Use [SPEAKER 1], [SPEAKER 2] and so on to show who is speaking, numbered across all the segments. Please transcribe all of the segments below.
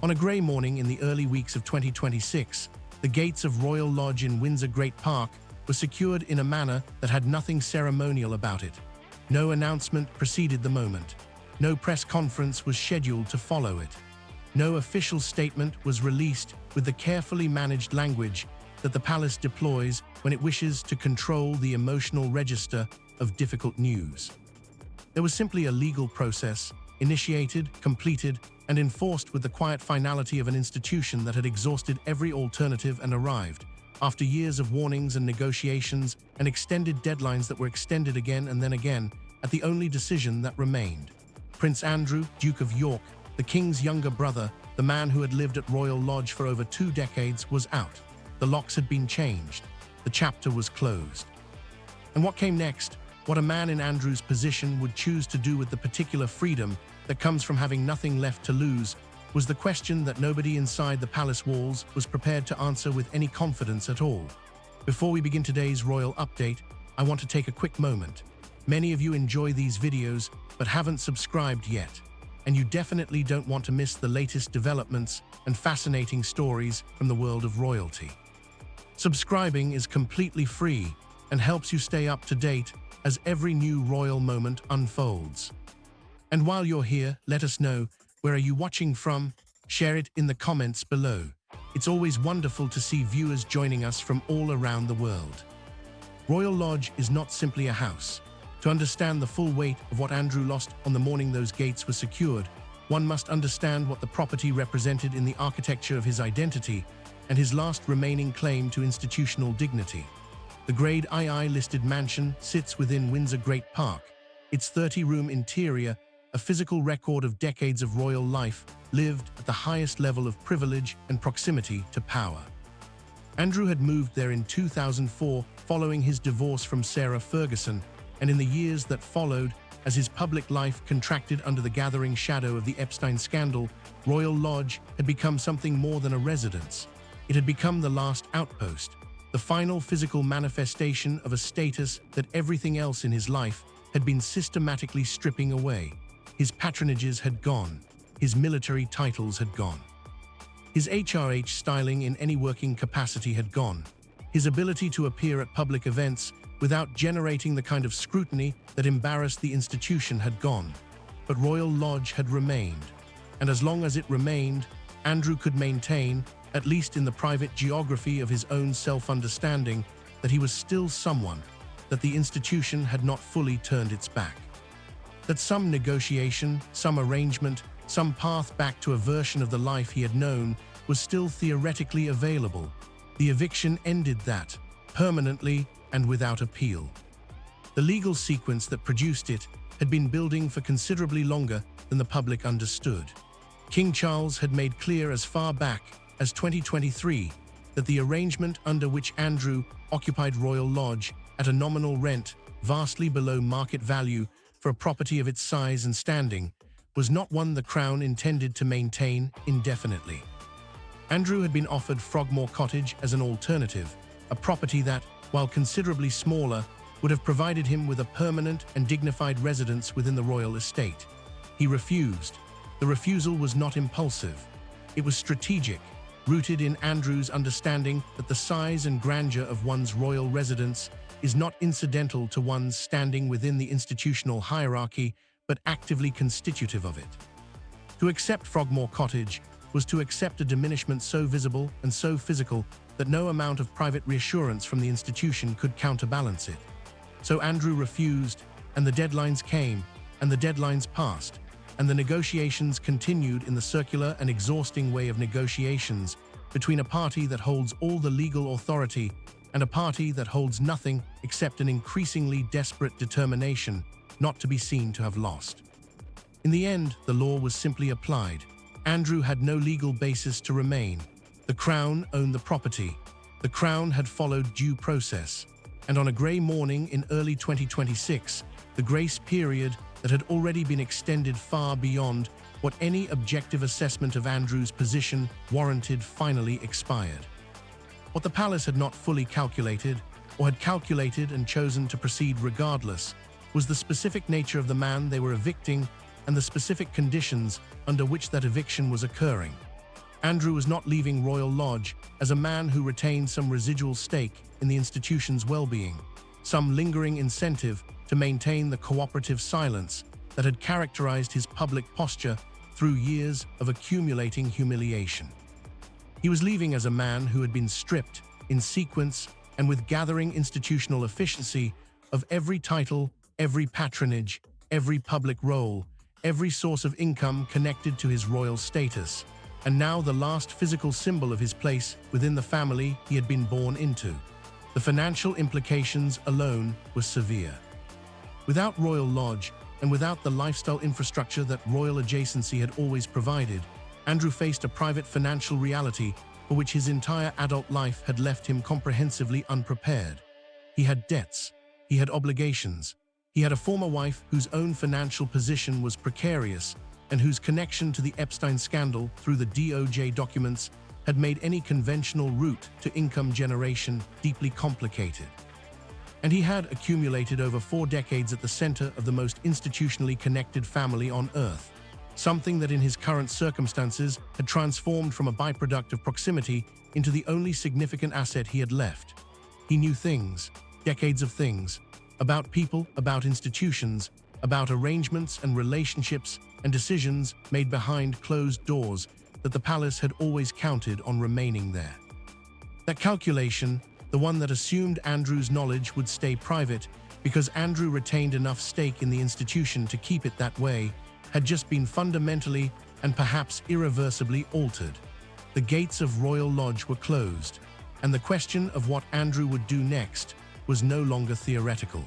[SPEAKER 1] On a grey morning in the early weeks of 2026, the gates of Royal Lodge in Windsor Great Park were secured in a manner that had nothing ceremonial about it. No announcement preceded the moment. No press conference was scheduled to follow it. No official statement was released with the carefully managed language that the palace deploys when it wishes to control the emotional register of difficult news. There was simply a legal process, initiated, completed, and enforced with the quiet finality of an institution that had exhausted every alternative and arrived, after years of warnings and negotiations and extended deadlines that were extended again and then again, at the only decision that remained. Prince Andrew, Duke of York, the king's younger brother, the man who had lived at Royal Lodge for over 2 decades, was out. The locks had been changed. The chapter was closed. And what came next? What a man in Andrew's position would choose to do with the particular freedom that comes from having nothing left to lose was the question that nobody inside the palace walls was prepared to answer with any confidence at all. Before we begin today's royal update, I want to take a quick moment. Many of you enjoy these videos but haven't subscribed yet, and you definitely don't want to miss the latest developments and fascinating stories from the world of royalty. Subscribing is completely free and helps you stay up to date as every new royal moment unfolds. And while you're here, let us know, where are you watching from? Share it in the comments below. It's always wonderful to see viewers joining us from all around the world. Royal Lodge is not simply a house. To understand the full weight of what Andrew lost on the morning those gates were secured, one must understand what the property represented in the architecture of his identity and his last remaining claim to institutional dignity. The Grade II listed mansion sits within Windsor Great Park. Its 30-room interior, a physical record of decades of royal life, lived at the highest level of privilege and proximity to power. Andrew had moved there in 2004 following his divorce from Sarah Ferguson, and in the years that followed, as his public life contracted under the gathering shadow of the Epstein scandal, Royal Lodge had become something more than a residence. It had become the last outpost, the final physical manifestation of a status that everything else in his life had been systematically stripping away. His patronages had gone. His military titles had gone. His HRH styling in any working capacity had gone. His ability to appear at public events without generating the kind of scrutiny that embarrassed the institution had gone. But Royal Lodge had remained. And as long as it remained, Andrew could maintain, at least in the private geography of his own self-understanding, that he was still someone, that the institution had not fully turned its back. That some negotiation, some arrangement, some path back to a version of the life he had known was still theoretically available. The eviction ended that, permanently and without appeal. The legal sequence that produced it had been building for considerably longer than the public understood. King Charles had made clear as far back as 2023 that the arrangement under which Andrew occupied Royal Lodge at a nominal rent vastly below market value for a property of its size and standing was not one the Crown intended to maintain indefinitely. Andrew had been offered Frogmore Cottage as an alternative, a property that, while considerably smaller, would have provided him with a permanent and dignified residence within the royal estate. He refused. The refusal was not impulsive. It was strategic, rooted in Andrew's understanding that the size and grandeur of one's royal residence is not incidental to one's standing within the institutional hierarchy, but actively constitutive of it. To accept Frogmore Cottage was to accept a diminishment so visible and so physical that no amount of private reassurance from the institution could counterbalance it. So Andrew refused, and the deadlines came, and the deadlines passed, and the negotiations continued in the circular and exhausting way of negotiations between a party that holds all the legal authority and a party that holds nothing except an increasingly desperate determination not to be seen to have lost. In the end, the law was simply applied. Andrew had no legal basis to remain. The Crown owned the property. The Crown had followed due process. And on a grey morning in early 2026, the grace period that had already been extended far beyond what any objective assessment of Andrew's position warranted finally expired. What the palace had not fully calculated, or had calculated and chosen to proceed regardless, was the specific nature of the man they were evicting and the specific conditions under which that eviction was occurring. Andrew was not leaving Royal Lodge as a man who retained some residual stake in the institution's well-being, some lingering incentive to maintain the cooperative silence that had characterized his public posture through years of accumulating humiliation. He was leaving as a man who had been stripped, in sequence and with gathering institutional efficiency, of every title, every patronage, every public role, every source of income connected to his royal status, and now the last physical symbol of his place within the family he had been born into. The financial implications alone were severe. Without Royal Lodge, and without the lifestyle infrastructure that royal adjacency had always provided, Andrew faced a private financial reality for which his entire adult life had left him comprehensively unprepared. He had debts, he had obligations, he had a former wife whose own financial position was precarious and whose connection to the Epstein scandal through the DOJ documents had made any conventional route to income generation deeply complicated. And he had accumulated over 4 decades at the center of the most institutionally connected family on Earth, something that in his current circumstances had transformed from a byproduct of proximity into the only significant asset he had left. He knew things, decades of things, about people, about institutions, about arrangements and relationships and decisions made behind closed doors that the palace had always counted on remaining there. That calculation, the one that assumed Andrew's knowledge would stay private because Andrew retained enough stake in the institution to keep it that way, had just been fundamentally and perhaps irreversibly altered. The gates of Royal Lodge were closed, and the question of what Andrew would do next was no longer theoretical.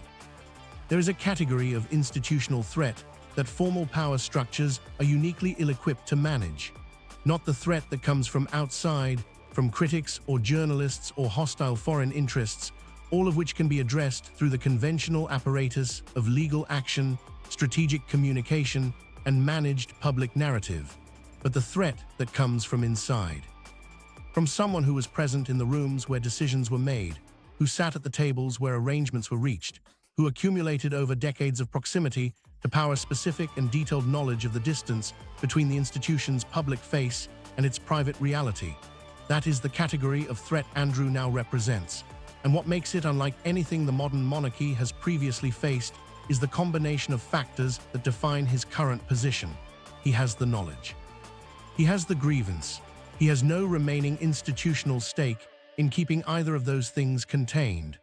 [SPEAKER 1] There is a category of institutional threat that formal power structures are uniquely ill-equipped to manage, not the threat that comes from outside, from critics or journalists or hostile foreign interests, all of which can be addressed through the conventional apparatus of legal action, strategic communication, and managed public narrative, but the threat that comes from inside. From someone who was present in the rooms where decisions were made, who sat at the tables where arrangements were reached, who accumulated over decades of proximity to power-specific and detailed knowledge of the distance between the institution's public face and its private reality. That is the category of threat Andrew now represents, and what makes it unlike anything the modern monarchy has previously faced is the combination of factors that define his current position. He has the knowledge. He has the grievance. He has no remaining institutional stake in keeping either of those things contained.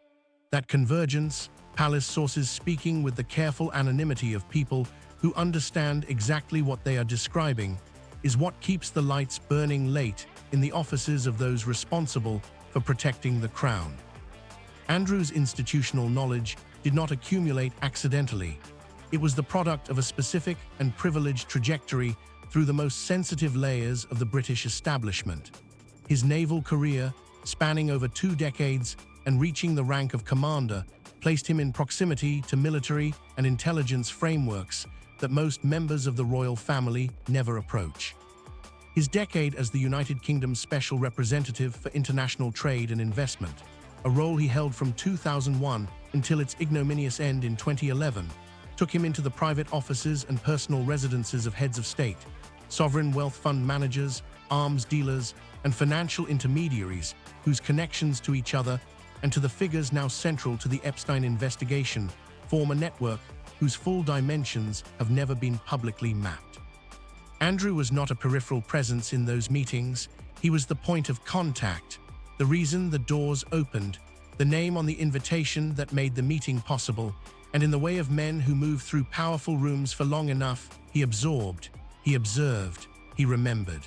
[SPEAKER 1] That convergence, palace sources speaking with the careful anonymity of people who understand exactly what they are describing, is what keeps the lights burning late in the offices of those responsible for protecting the crown. Andrew's institutional knowledge did not accumulate accidentally. It was the product of a specific and privileged trajectory through the most sensitive layers of the British establishment. His naval career, spanning over 2 decades and reaching the rank of commander, placed him in proximity to military and intelligence frameworks that most members of the royal family never approach. His decade as the United Kingdom's special representative for international trade and investment, a role he held from 2001 until its ignominious end in 2011, took him into the private offices and personal residences of heads of state, sovereign wealth fund managers, arms dealers, and financial intermediaries whose connections to each other and to the figures now central to the Epstein investigation form a network whose full dimensions have never been publicly mapped. Andrew was not a peripheral presence in those meetings. He was the point of contact, the reason the doors opened, the name on the invitation that made the meeting possible, and in the way of men who moved through powerful rooms for long enough, he absorbed, he observed, he remembered.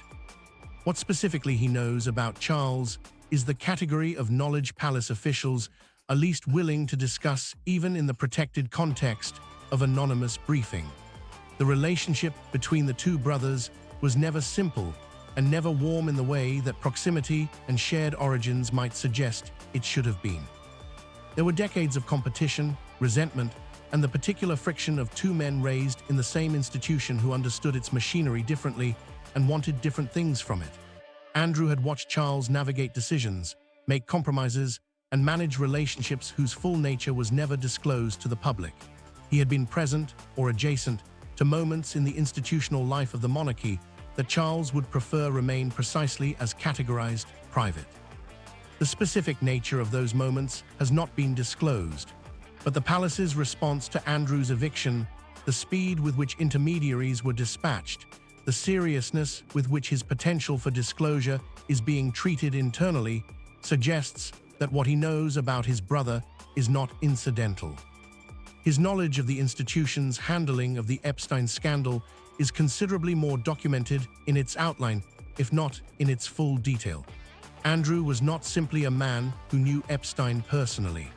[SPEAKER 1] What specifically he knows about Charles is the category of knowledge palace officials are least willing to discuss even in the protected context of anonymous briefing. The relationship between the two brothers was never simple and never warm in the way that proximity and shared origins might suggest it should have been. There were decades of competition, resentment, and the particular friction of 2 men raised in the same institution who understood its machinery differently and wanted different things from it. Andrew had watched Charles navigate decisions, make compromises, and manage relationships whose full nature was never disclosed to the public. He had been present or adjacent to moments in the institutional life of the monarchy that Charles would prefer remain precisely as categorized private. The specific nature of those moments has not been disclosed, but the palace's response to Andrew's eviction, the speed with which intermediaries were dispatched, the seriousness with which his potential for disclosure is being treated internally, suggests that what he knows about his brother is not incidental. His knowledge of the institution's handling of the Epstein scandal is considerably more documented in its outline, if not in its full detail. Andrew was not simply a man who knew Epstein personally.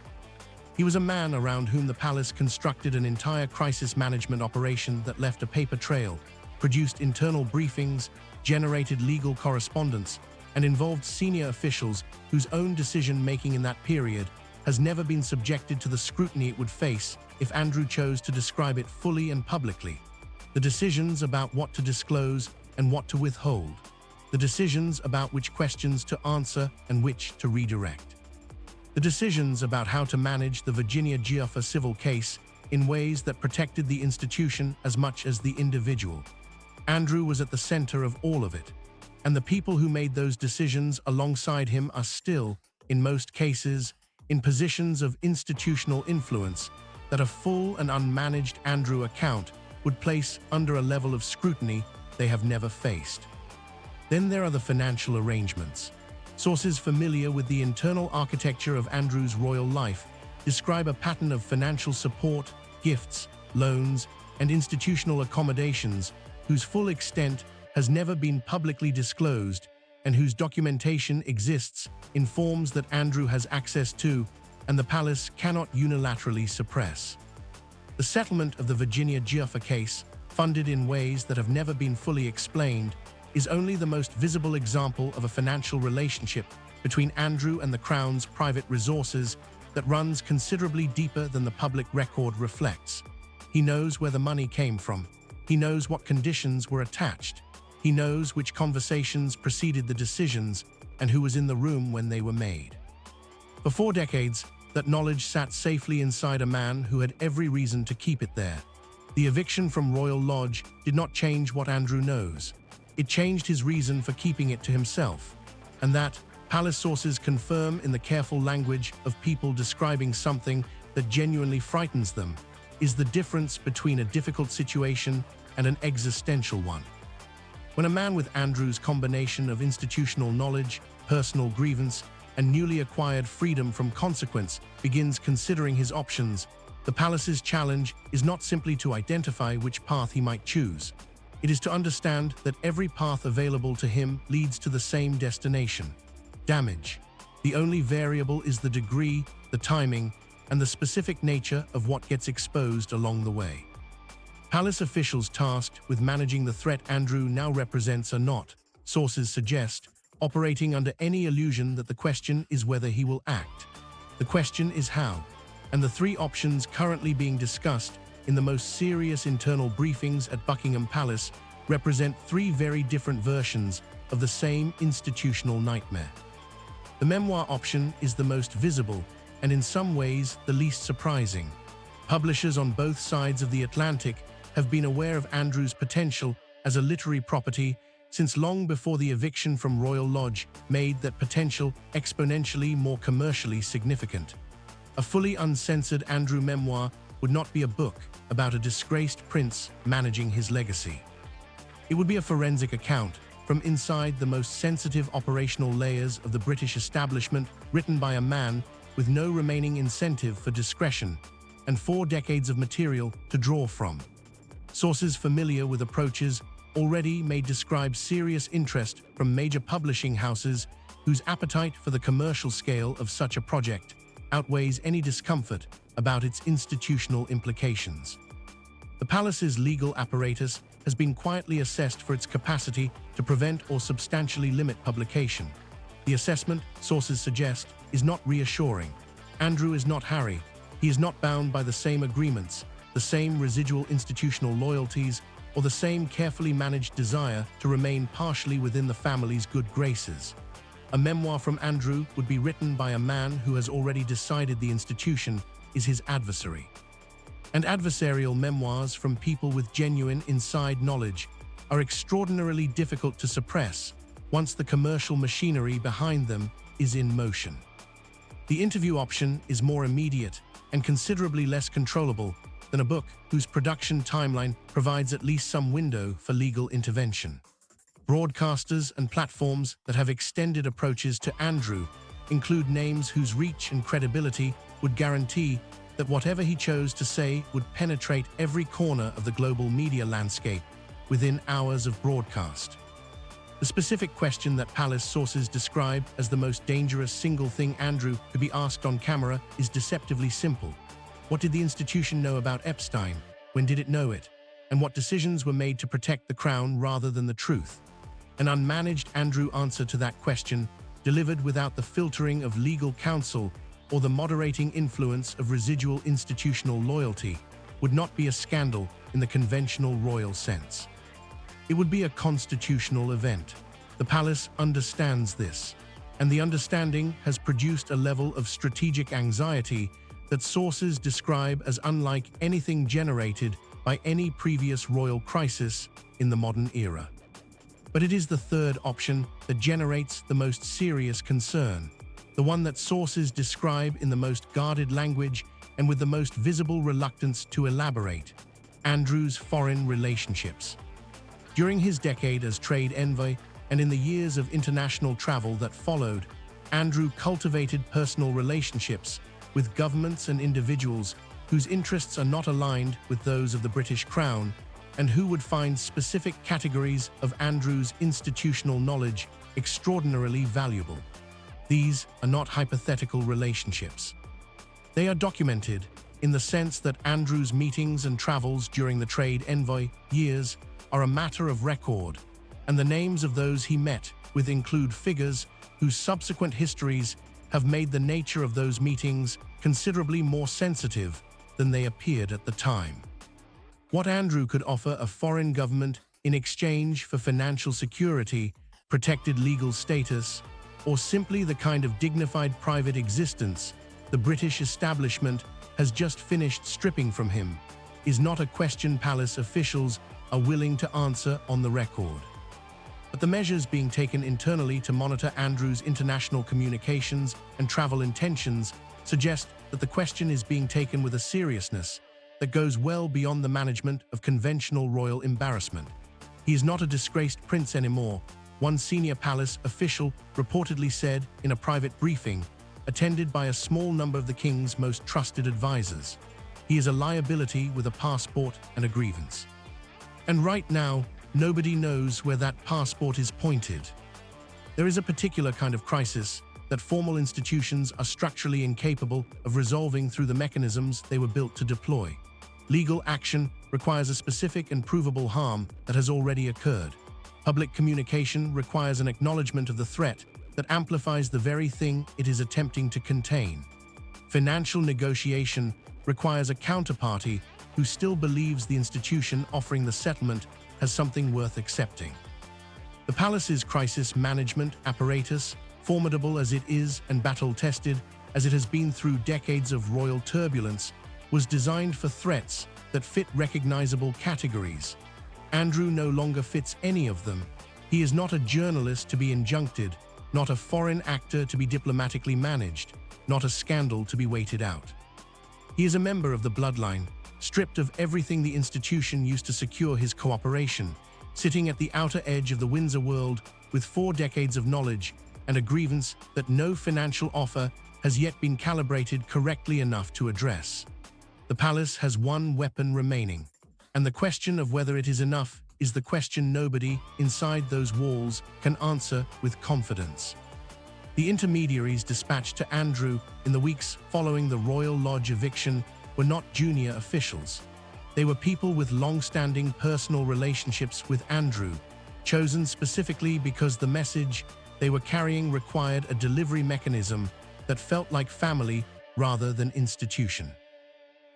[SPEAKER 1] He was a man around whom the palace constructed an entire crisis management operation that left a paper trail, produced internal briefings, generated legal correspondence, and involved senior officials whose own decision-making in that period has never been subjected to the scrutiny it would face if Andrew chose to describe it fully and publicly. The decisions about what to disclose and what to withhold. The decisions about which questions to answer and which to redirect. The decisions about how to manage the Virginia Giuffa civil case in ways that protected the institution as much as the individual. Andrew was at the center of all of it, and the people who made those decisions alongside him are still, in most cases, in positions of institutional influence that a full and unmanaged Andrew account would place under a level of scrutiny they have never faced. Then there are the financial arrangements. Sources familiar with the internal architecture of Andrew's royal life describe a pattern of financial support, gifts, loans, and institutional accommodations whose full extent has never been publicly disclosed and whose documentation exists in forms that Andrew has access to and the palace cannot unilaterally suppress. The settlement of the Virginia Giuffa case, funded in ways that have never been fully explained, is only the most visible example of a financial relationship between Andrew and the Crown's private resources that runs considerably deeper than the public record reflects. He knows where the money came from. He knows what conditions were attached. He knows which conversations preceded the decisions and who was in the room when they were made. For 4 decades, that knowledge sat safely inside a man who had every reason to keep it there. The eviction from Royal Lodge did not change what Andrew knows. It changed his reason for keeping it to himself, and that, palace sources confirm in the careful language of people describing something that genuinely frightens them, is the difference between a difficult situation and an existential one. When a man with Andrew's combination of institutional knowledge, personal grievance, and newly acquired freedom from consequence begins considering his options, the palace's challenge is not simply to identify which path he might choose. It is to understand that every path available to him leads to the same destination: damage. The only variable is the degree, the timing, and the specific nature of what gets exposed along the way. Palace officials tasked with managing the threat Andrew now represents are not, sources suggest, operating under any illusion that the question is whether he will act. The question is how, and the 3 options currently being discussed in the most serious internal briefings at Buckingham Palace represent 3 very different versions of the same institutional nightmare. The memoir option is the most visible and in some ways the least surprising. Publishers on both sides of the Atlantic have been aware of Andrew's potential as a literary property since long before the eviction from Royal Lodge made that potential exponentially more commercially significant. A fully uncensored Andrew memoir would not be a book about a disgraced prince managing his legacy. It would be a forensic account from inside the most sensitive operational layers of the British establishment, written by a man with no remaining incentive for discretion and 4 decades of material to draw from. Sources familiar with approaches already may describe serious interest from major publishing houses whose appetite for the commercial scale of such a project outweighs any discomfort about its institutional implications. The palace's legal apparatus has been quietly assessed for its capacity to prevent or substantially limit publication. The assessment, sources suggest, is not reassuring. Andrew is not Harry. He is not bound by the same agreements, the same residual institutional loyalties, or the same carefully managed desire to remain partially within the family's good graces. A memoir from Andrew would be written by a man who has already decided the institution is his adversary. And adversarial memoirs from people with genuine inside knowledge are extraordinarily difficult to suppress once the commercial machinery behind them is in motion. The interview option is more immediate and considerably less controllable than a book whose production timeline provides at least some window for legal intervention. Broadcasters and platforms that have extended approaches to Andrew include names whose reach and credibility would guarantee that whatever he chose to say would penetrate every corner of the global media landscape within hours of broadcast. The specific question that Palace sources describe as the most dangerous single thing Andrew could be asked on camera is deceptively simple. What did the institution know about Epstein? When did it know it? And what decisions were made to protect the crown rather than the truth? An unmanaged Andrew answer to that question, delivered without the filtering of legal counsel or the moderating influence of residual institutional loyalty, would not be a scandal in the conventional royal sense. It would be a constitutional event. The palace understands this, and the understanding has produced a level of strategic anxiety that sources describe as unlike anything generated by any previous royal crisis in the modern era. But it is the third option that generates the most serious concern, the one that sources describe in the most guarded language and with the most visible reluctance to elaborate: Andrew's foreign relationships. During his decade as trade envoy and in the years of international travel that followed, Andrew cultivated personal relationships with governments and individuals whose interests are not aligned with those of the British Crown, and who would find specific categories of Andrew's institutional knowledge extraordinarily valuable. These are not hypothetical relationships. They are documented in the sense that Andrew's meetings and travels during the trade envoy years are a matter of record, and the names of those he met with include figures whose subsequent histories have made the nature of those meetings considerably more sensitive than they appeared at the time. What Andrew could offer a foreign government in exchange for financial security, protected legal status, or simply the kind of dignified private existence the British establishment has just finished stripping from him, is not a question palace officials are willing to answer on the record. But the measures being taken internally to monitor Andrew's international communications and travel intentions suggest that the question is being taken with a seriousness that goes well beyond the management of conventional royal embarrassment. He is not a disgraced prince anymore, one senior palace official reportedly said in a private briefing, attended by a small number of the king's most trusted advisors. He is a liability with a passport and a grievance. And right now, nobody knows where that passport is pointed. There is a particular kind of crisis that formal institutions are structurally incapable of resolving through the mechanisms they were built to deploy. Legal action requires a specific and provable harm that has already occurred. Public communication requires an acknowledgement of the threat that amplifies the very thing it is attempting to contain. Financial negotiation requires a counterparty who still believes the institution offering the settlement has something worth accepting. The palace's crisis management apparatus, formidable as it is and battle-tested as it has been through decades of royal turbulence, was designed for threats that fit recognizable categories. Andrew no longer fits any of them. He is not a journalist to be injuncted, not a foreign actor to be diplomatically managed, not a scandal to be waited out. He is a member of the bloodline, stripped of everything the institution used to secure his cooperation, sitting at the outer edge of the Windsor world with 4 decades of knowledge and a grievance that no financial offer has yet been calibrated correctly enough to address. The palace has one weapon remaining, and the question of whether it is enough is the question nobody inside those walls can answer with confidence. The intermediaries dispatched to Andrew in the weeks following the Royal Lodge eviction were not junior officials. They were people with long-standing personal relationships with Andrew, chosen specifically because the message they were carrying required a delivery mechanism that felt like family rather than institution.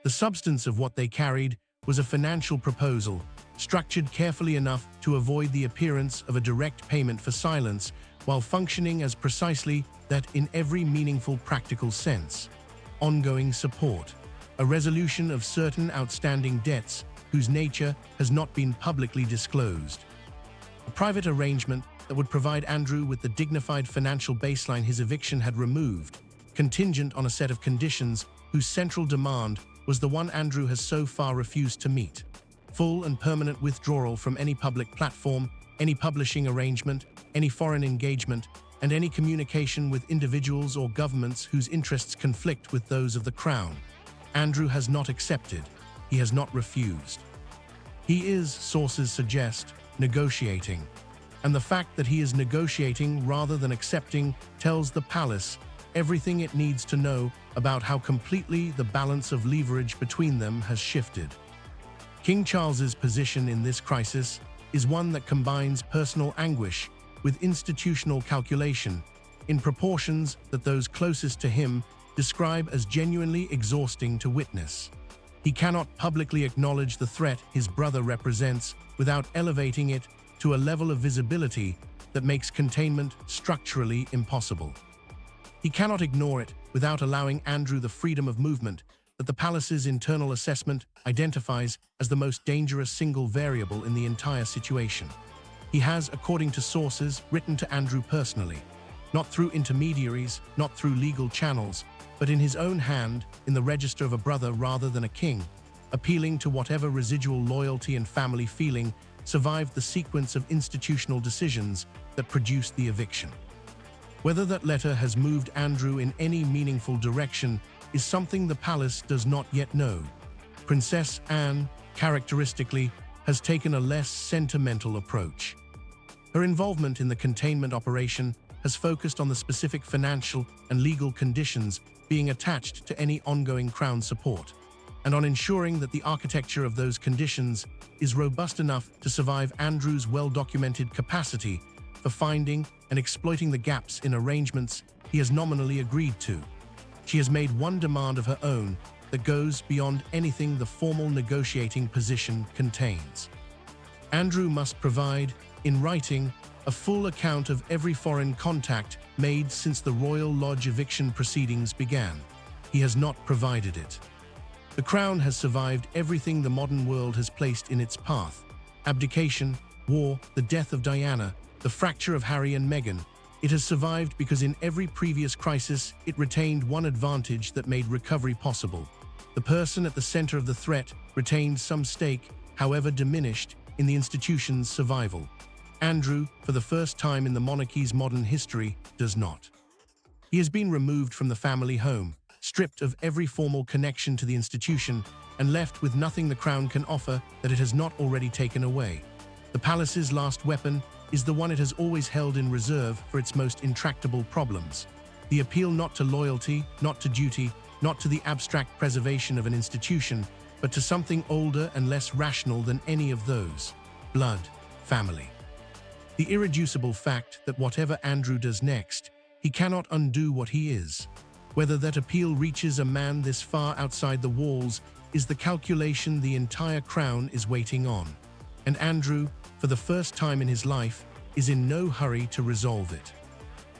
[SPEAKER 1] The substance of what they carried was a financial proposal, structured carefully enough to avoid the appearance of a direct payment for silence, while functioning as precisely that in every meaningful practical sense. Ongoing support, a resolution of certain outstanding debts whose nature has not been publicly disclosed, A private arrangement that would provide Andrew with the dignified financial baseline his eviction had removed, contingent on a set of conditions whose central demand was the one Andrew has so far refused to meet: full and permanent withdrawal from any public platform, any publishing arrangement, any foreign engagement, and any communication with individuals or governments whose interests conflict with those of the Crown. Andrew has not accepted. He has not refused. He is, sources suggest, negotiating. And the fact that he is negotiating rather than accepting tells the palace everything it needs to know about how completely the balance of leverage between them has shifted. King Charles's position in this crisis is one that combines personal anguish with institutional calculation in proportions that those closest to him describe as genuinely exhausting to witness. He cannot publicly acknowledge the threat his brother represents without elevating it to a level of visibility that makes containment structurally impossible. He cannot ignore it without allowing Andrew the freedom of movement that the palace's internal assessment identifies as the most dangerous single variable in the entire situation. He has, according to sources, written to Andrew personally, not through intermediaries, not through legal channels, but in his own hand, in the register of a brother rather than a king, appealing to whatever residual loyalty and family feeling survived the sequence of institutional decisions that produced the eviction. Whether that letter has moved Andrew in any meaningful direction is something the palace does not yet know. Princess Anne, characteristically, has taken a less sentimental approach. Her involvement in the containment operation has focused on the specific financial and legal conditions being attached to any ongoing Crown support, and on ensuring that the architecture of those conditions is robust enough to survive Andrew's well-documented capacity for finding and exploiting the gaps in arrangements he has nominally agreed to. She has made one demand of her own that goes beyond anything the formal negotiating position contains. Andrew must provide, in writing, a full account of every foreign contact made since the Royal Lodge eviction proceedings began. He has not provided it. The Crown has survived everything the modern world has placed in its path: abdication, war, the death of Diana, the fracture of Harry and Meghan. It has survived because in every previous crisis it retained one advantage that made recovery possible. The person at the center of the threat retained some stake, however diminished, in the institution's survival. Andrew, for the first time in the monarchy's modern history, does not. He has been removed from the family home, stripped of every formal connection to the institution, and left with nothing the Crown can offer that it has not already taken away. The palace's last weapon is the one it has always held in reserve for its most intractable problems: the appeal not to loyalty, not to duty, not to the abstract preservation of an institution, but to something older and less rational than any of those: blood, family. The irreducible fact that whatever Andrew does next, he cannot undo what he is. Whether that appeal reaches a man this far outside the walls is the calculation the entire Crown is waiting on. And Andrew, for the first time in his life, is in no hurry to resolve it.